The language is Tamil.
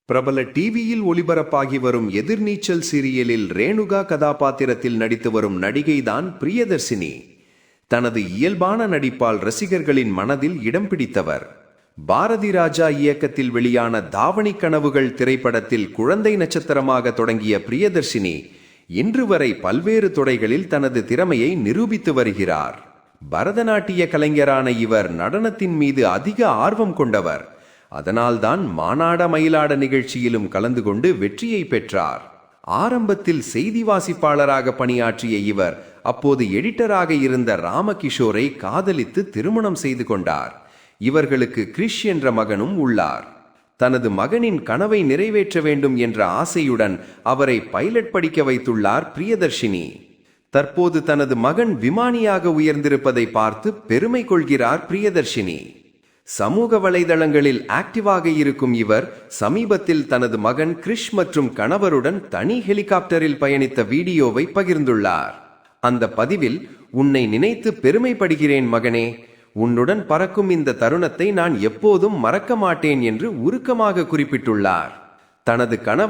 பிரபல டிவியில் ஒளிபரப்பாகி வரும் எதிர்நீச்சல் சீரியலில் ரேணுகா கதாபாத்திரத்தில் நடித்து வரும் நடிகைதான் பிரியதர்சினி. தனது இயல்பான நடிப்பால் ரசிகர்களின் மனதில் இடம் பிடித்தவர். பாரதி ராஜா இயக்கத்தில் வெளியான தாவணி கனவுகள் திரைப்படத்தில் குழந்தை நட்சத்திரமாக தொடங்கிய பிரியதர்சினி இன்று வரை பல்வேறு துறைகளில் தனது திறமையை நிரூபித்து வருகிறார். பரதநாட்டிய கலைஞரான இவர் நடனத்தின் மீது அதிக ஆர்வம் கொண்டவர். அதனால்தான் மானாட மயிலாட நிகழ்ச்சியிலும் கலந்து கொண்டு வெற்றியை பெற்றார். ஆரம்பத்தில் செய்தி வாசிப்பாளராக பணியாற்றிய இவர் அப்போது எடிட்டராக இருந்த ராமகிஷோரை காதலித்து திருமணம் செய்து கொண்டார். இவர்களுக்கு கிரிஷ் என்ற மகனும் உள்ளார். தனது மகனின் கனவை நிறைவேற்ற வேண்டும் என்ற ஆசையுடன் அவரை பைலட் படிக்க வைத்துள்ளார் பிரியதர்ஷினி. தற்போது தனது மகன் விமானியாக உயர்ந்திருப்பதை பார்த்து பெருமை கொள்கிறார் பிரியதர்ஷினி. சமூக வலைதளங்களில் ஆக்டிவாக இருக்கும் இவர் சமீபத்தில் தனது மகன் கிரிஷ் மற்றும் கணவருடன் தனி ஹெலிகாப்டரில் பயணித்த வீடியோவை பகிர்ந்துள்ளார். அந்த பதிவில், "உன்னை நினைத்து பெருமைப்படுகிறேன் மகனே. உன்னுடன் பறக்கும் இந்த தருணத்தை நான் எப்போதும் மறக்க மாட்டேன்" என்று உருக்கமாக குறிப்பிட்டுள்ளார். தனது கனவை